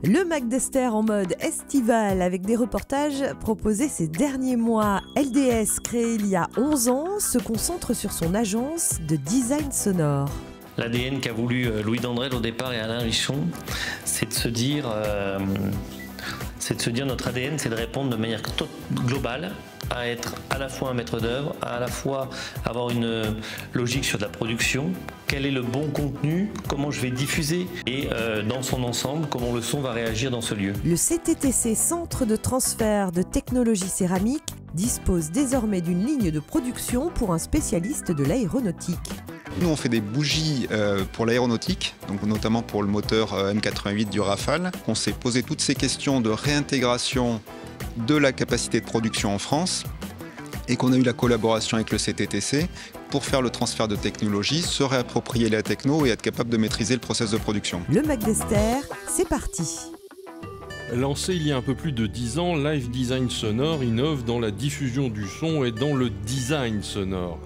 Le Mac d'Esther en mode estival avec des reportages proposés ces derniers mois. LDS, créé il y a 11 ans, se concentre sur son agence de design sonore. L'ADN qu'a voulu Louis Dandrel au départ et Alain Richon, c'est de se dire notre ADN, c'est de répondre de manière globale à être à la fois un maître d'œuvre, à la fois avoir une logique sur de la production, quel est le bon contenu, comment je vais diffuser et dans son ensemble, comment le son va réagir dans ce lieu. Le CTTC, Centre de transfert de technologie céramique, dispose désormais d'une ligne de production pour un spécialiste de l'aéronautique. Nous, on fait des bougies pour l'aéronautique, donc notamment pour le moteur M88 du Rafale. On s'est posé toutes ces questions de réintégration de la capacité de production en France et qu'on a eu la collaboration avec le CTTC pour faire le transfert de technologie, se réapproprier la techno et être capable de maîtriser le process de production. Le Mac d'Esther, c'est parti. Lancé il y a un peu plus de 10 ans, Live Design Sonore innove dans la diffusion du son et dans le design sonore.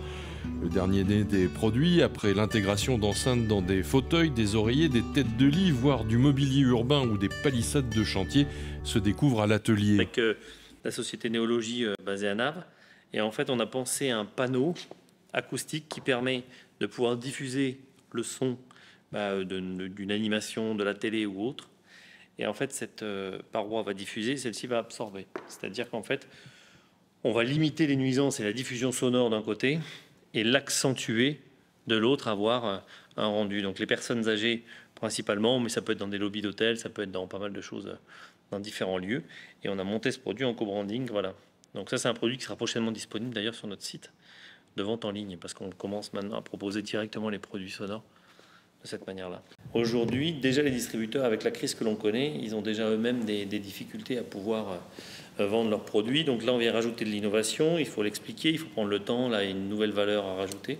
Le dernier des produits, après l'intégration d'enceintes dans des fauteuils, des oreillers, des têtes de lit, voire du mobilier urbain ou des palissades de chantier, se découvre à l'atelier. Avec la société Néologie basée à Naves, et en fait on a pensé à un panneau acoustique qui permet de pouvoir diffuser le son d'une animation, de la télé ou autre. Et en fait cette paroi va diffuser, celle-ci va absorber. C'est-à-dire qu'en fait on va limiter les nuisances et la diffusion sonore d'un côté, et l'accentuer de l'autre, avoir un rendu. Donc les personnes âgées principalement, mais ça peut être dans des lobbies d'hôtels, ça peut être dans pas mal de choses, dans différents lieux. Et on a monté ce produit en co-branding, voilà. Donc ça, c'est un produit qui sera prochainement disponible d'ailleurs sur notre site de vente en ligne, parce qu'on commence maintenant à proposer directement les produits sonores de cette manière-là. Aujourd'hui, déjà les distributeurs, avec la crise que l'on connaît, ils ont déjà eux-mêmes des difficultés à pouvoir vendre leurs produits. Donc là, on vient rajouter de l'innovation, il faut l'expliquer, il faut prendre le temps, là, il y a une nouvelle valeur à rajouter.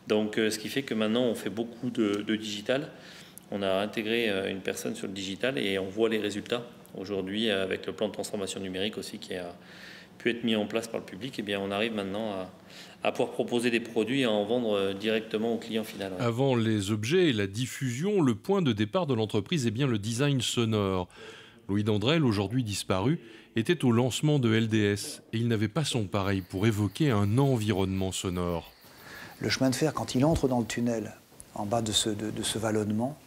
Donc ce qui fait que maintenant, on fait beaucoup de digital. On a intégré une personne sur le digital et on voit les résultats. Aujourd'hui, avec le plan de transformation numérique aussi qui a pu être mis en place par le public, eh bien, on arrive maintenant à pouvoir proposer des produits et à en vendre directement au client final. Ouais. Avant les objets et la diffusion, le point de départ de l'entreprise est bien le design sonore. Louis Dandrel, aujourd'hui disparu, était au lancement de LDS et il n'avait pas son pareil pour évoquer un environnement sonore. Le chemin de fer, quand il entre dans le tunnel, en bas de ce vallonnement,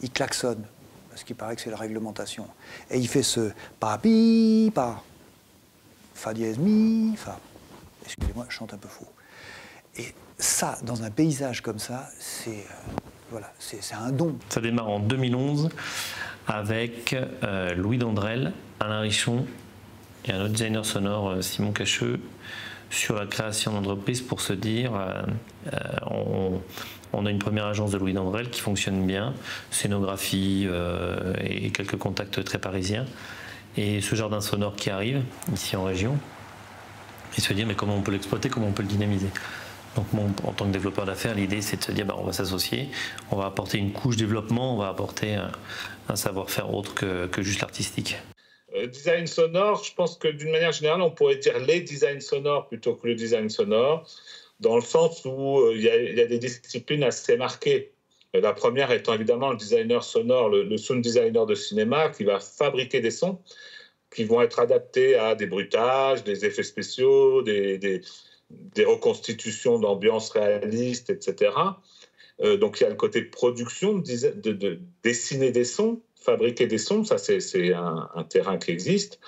il klaxonne, parce qu'il paraît que c'est la réglementation. Et il fait ce pa, pi, pa, fa dièse, mi, fa. Excusez-moi, je chante un peu faux. Et ça, dans un paysage comme ça, c'est voilà, c'est un don. Ça démarre en 2011 avec Louis Dandrel, Alain Richon et un autre designer sonore, Simon Cacheux, sur la création d'entreprise pour se dire on a une première agence de Louis Dandrel qui fonctionne bien, scénographie et quelques contacts très parisiens, et ce jardin sonore qui arrive ici en région, et se dire mais comment on peut l'exploiter, comment on peut le dynamiser. Donc moi, en tant que développeur d'affaires, l'idée c'est de se dire on va s'associer, on va apporter une couche développement, on va apporter un savoir-faire autre que juste l'artistique. Design sonore, je pense que d'une manière générale, on pourrait dire les designs sonores plutôt que le design sonore, dans le sens où il y a des disciplines assez marquées. La première étant évidemment le designer sonore, le sound designer de cinéma qui va fabriquer des sons qui vont être adaptés à des bruitages, des effets spéciaux, des reconstitutions d'ambiance réalistes, etc. Donc il y a le côté production, de dessiner des sons, fabriquer des sons, ça c'est un terrain qui existe.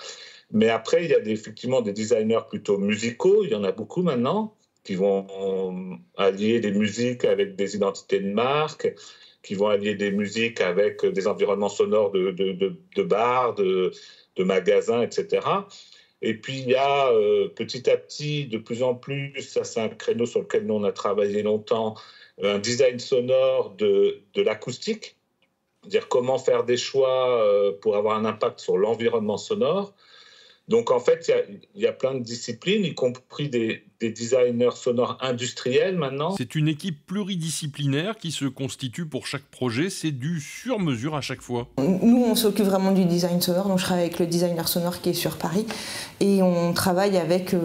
Mais après, il y a effectivement des designers plutôt musicaux, il y en a beaucoup maintenant, qui vont allier des musiques avec des identités de marque, qui vont allier des musiques avec des environnements sonores de bars, de magasins, etc. Et puis il y a petit à petit, de plus en plus, ça c'est un créneau sur lequel nous on a travaillé longtemps, un design sonore de l'acoustique, c'est-à-dire comment faire des choix pour avoir un impact sur l'environnement sonore. Donc en fait, il y a plein de disciplines, y compris des designers sonores industriels maintenant. C'est une équipe pluridisciplinaire qui se constitue pour chaque projet, c'est du sur-mesure à chaque fois. Nous, on s'occupe vraiment du design sonore, donc je travaille avec le designer sonore qui est sur Paris et on travaille avec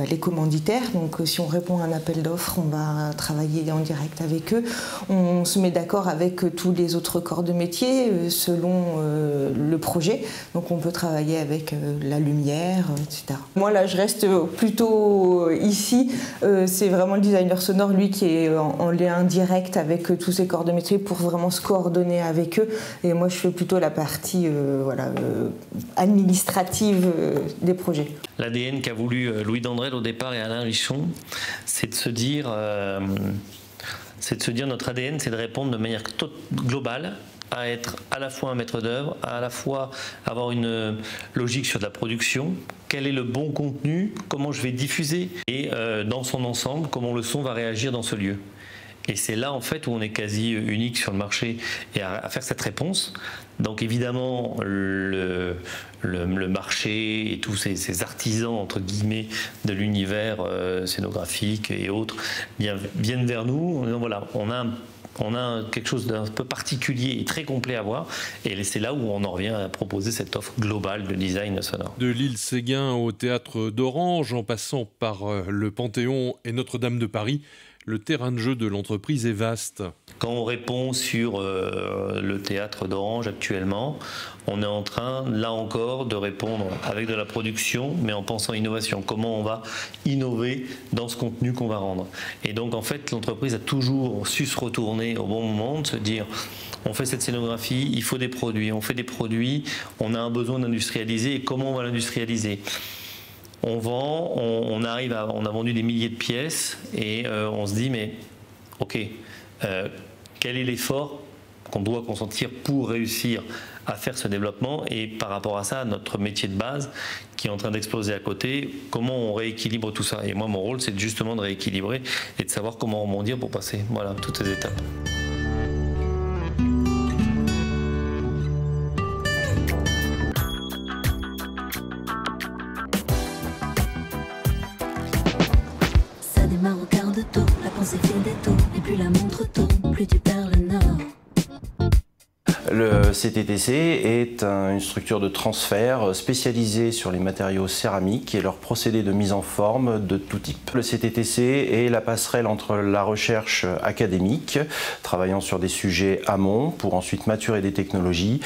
les commanditaires, donc si on répond à un appel d'offres, on va travailler en direct avec eux. On se met d'accord avec tous les autres corps de métier selon le projet, donc on peut travailler avec la lumière, etc. Moi là, je reste plutôt ici, c'est vraiment le designer sonore, lui, qui est en lien direct avec tous ces corps de métier pour vraiment se coordonner avec eux. Et moi, je fais plutôt la partie administrative des projets. L'ADN qu'a voulu Louis Dandrel au départ et Alain Richon, c'est de se dire notre ADN, c'est de répondre de manière globale, à être à la fois un maître d'œuvre, à la fois avoir une logique sur de la production, quel est le bon contenu, comment je vais diffuser et dans son ensemble, comment le son va réagir dans ce lieu. Et c'est là en fait où on est quasi unique sur le marché et à faire cette réponse. Donc évidemment le marché et tous ces artisans entre guillemets de l'univers scénographique et autres viennent vers nous. Donc, voilà, on a quelque chose d'un peu particulier et très complet à voir. Et c'est là où on en revient à proposer cette offre globale de design sonore. De l'île Séguin au théâtre d'Orange, en passant par le Panthéon et Notre-Dame de Paris, le terrain de jeu de l'entreprise est vaste. Quand on répond sur le théâtre d'Orange actuellement, on est en train, là encore, de répondre avec de la production, mais en pensant innovation. Comment on va innover dans ce contenu qu'on va rendre. Et donc, en fait, l'entreprise a toujours su se retourner au bon moment, de se dire, on fait cette scénographie, il faut des produits. On fait des produits, on a un besoin d'industrialiser. Et comment on va l'industrialiser ? On vend, on a vendu des milliers de pièces et on se dit, mais ok, quel est l'effort qu'on doit consentir pour réussir à faire ce développement, et par rapport à ça, notre métier de base qui est en train d'exploser à côté, comment on rééquilibre tout ça. Et moi, mon rôle, c'est justement de rééquilibrer et de savoir comment rebondir pour passer toutes ces étapes. Ça démarre au quart de tour, la pensée fait des tours, et plus la montre tourne, plus tu perds le nord. Le CTTC est une structure de transfert spécialisée sur les matériaux céramiques et leurs procédés de mise en forme de tout type. Le CTTC est la passerelle entre la recherche académique, travaillant sur des sujets amont pour ensuite maturer des technologies,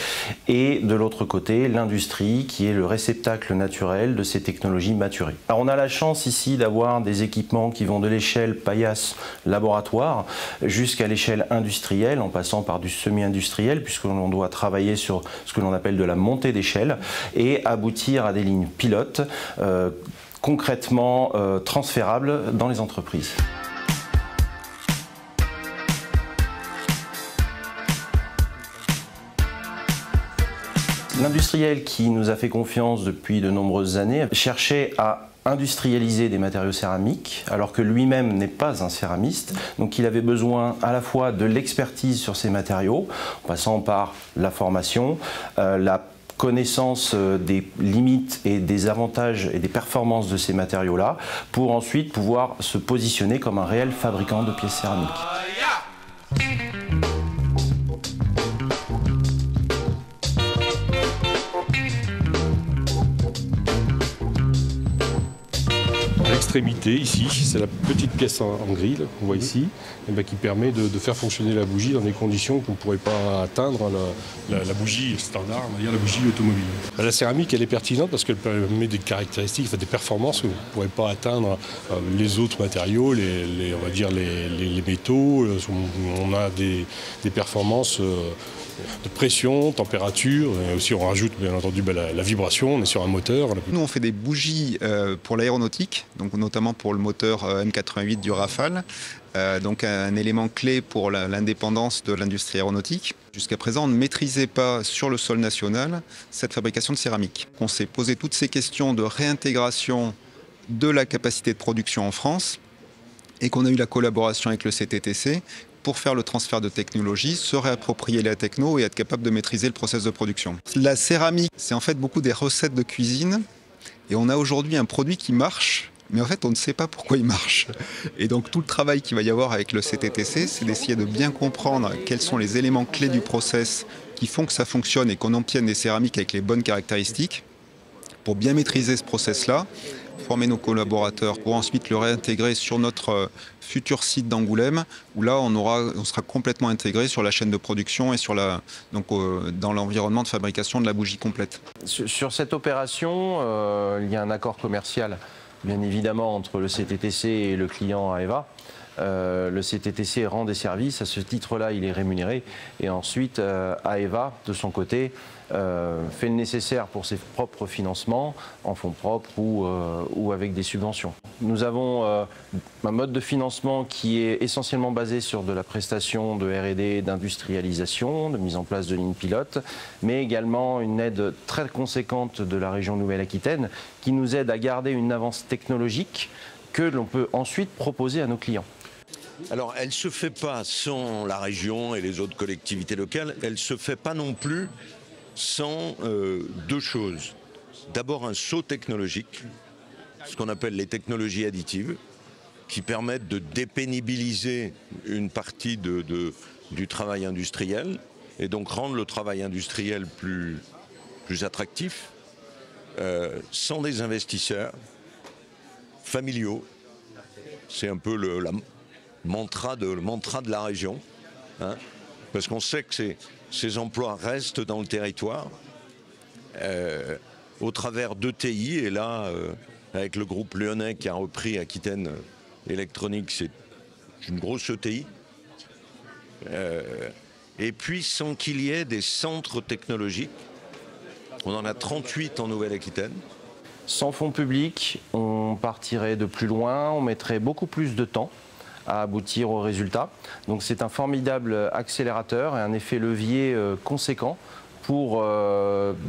et de l'autre côté, l'industrie qui est le réceptacle naturel de ces technologies maturées. Alors on a la chance ici d'avoir des équipements qui vont de l'échelle paillasse laboratoire jusqu'à l'échelle industrielle, en passant par du semi-industriel, puisque l'on doit travailler sur ce que l'on appelle de la montée d'échelle et aboutir à des lignes pilotes concrètement transférables dans les entreprises. L'industriel qui nous a fait confiance depuis de nombreuses années cherchait à industrialiser des matériaux céramiques, alors que lui-même n'est pas un céramiste. Donc il avait besoin à la fois de l'expertise sur ces matériaux, en passant par la formation, la connaissance des limites et des avantages et des performances de ces matériaux-là, pour ensuite pouvoir se positionner comme un réel fabricant de pièces céramiques. L'extrémité ici, c'est la petite pièce en grille qu'on voit ici, qui permet de faire fonctionner la bougie dans des conditions qu'on ne pourrait pas atteindre la bougie standard, on va dire la bougie automobile. La céramique, elle est pertinente parce qu'elle permet des caractéristiques, des performances que vous ne pourrez pas atteindre les autres matériaux, on va dire les métaux. On a des performances de pression, température, et aussi on rajoute bien entendu la vibration, on est sur un moteur. Nous on fait des bougies pour l'aéronautique, donc notamment pour le moteur M88 du Rafale, donc un élément clé pour l'indépendance de l'industrie aéronautique. Jusqu'à présent on ne maîtrisait pas sur le sol national cette fabrication de céramique. On s'est posé toutes ces questions de réintégration de la capacité de production en France et qu'on a eu la collaboration avec le CTTC pour faire le transfert de technologie, se réapproprier la techno et être capable de maîtriser le process de production. La céramique, c'est en fait beaucoup des recettes de cuisine Et on a aujourd'hui un produit qui marche, mais en fait, on ne sait pas pourquoi il marche. Et donc, tout le travail qu'il va y avoir avec le CTTC, c'est d'essayer de bien comprendre quels sont les éléments clés du process qui font que ça fonctionne et qu'on obtienne des céramiques avec les bonnes caractéristiques pour bien maîtriser ce process-là, former nos collaborateurs pour ensuite le réintégrer sur notre futur site d'Angoulême, où là, on sera complètement intégré sur la chaîne de production et dans l'environnement de fabrication de la bougie complète. Sur cette opération, il y a un accord commercial, bien évidemment, entre le CTTC et le client AEVA. Le CTTC rend des services, à ce titre-là, il est rémunéré. Et ensuite, AEVA, de son côté, fait le nécessaire pour ses propres financements, en fonds propres ou avec des subventions. Nous avons un mode de financement qui est essentiellement basé sur de la prestation de R&D, d'industrialisation, de mise en place de lignes pilotes, mais également une aide très conséquente de la région Nouvelle-Aquitaine qui nous aide à garder une avance technologique que l'on peut ensuite proposer à nos clients. Alors, elle ne se fait pas sans la région et les autres collectivités locales, elle ne se fait pas non plus sans deux choses. D'abord, un saut technologique, ce qu'on appelle les technologies additives, qui permettent de dépénibiliser une partie du travail industriel et donc rendre le travail industriel plus attractif, sans des investisseurs familiaux. C'est un peu le mantra de la région, hein, parce qu'on sait que ces emplois restent dans le territoire au travers d'ETI, et là, avec le groupe lyonnais qui a repris Aquitaine Électronique, c'est une grosse ETI. Et puis sans qu'il y ait des centres technologiques, on en a 38 en Nouvelle-Aquitaine. Sans fonds publics, on partirait de plus loin, on mettrait beaucoup plus de temps à aboutir aux résultats. Donc c'est un formidable accélérateur et un effet levier conséquent pour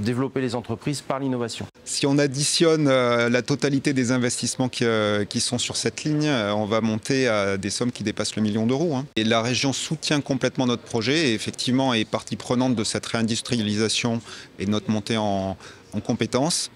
développer les entreprises par l'innovation. Si on additionne la totalité des investissements qui sont sur cette ligne, on va monter à des sommes qui dépassent le million d'euros. Et la région soutient complètement notre projet et effectivement est partie prenante de cette réindustrialisation et de notre montée en compétences.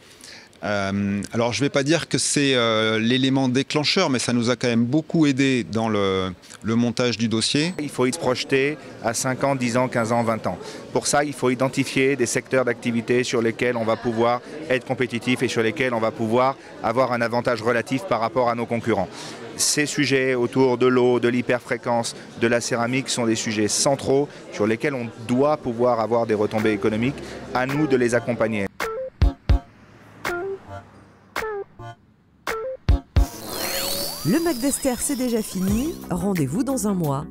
Alors je ne vais pas dire que c'est l'élément déclencheur, mais ça nous a quand même beaucoup aidé dans le montage du dossier. Il faut y se projeter à 5 ans, 10 ans, 15 ans, 20 ans. Pour ça, il faut identifier des secteurs d'activité sur lesquels on va pouvoir être compétitif et sur lesquels on va pouvoir avoir un avantage relatif par rapport à nos concurrents. Ces sujets autour de l'eau, de l'hyperfréquence, de la céramique sont des sujets centraux sur lesquels on doit pouvoir avoir des retombées économiques. À nous de les accompagner. Le Mac d'Esther, c'est déjà fini. Rendez-vous dans un mois.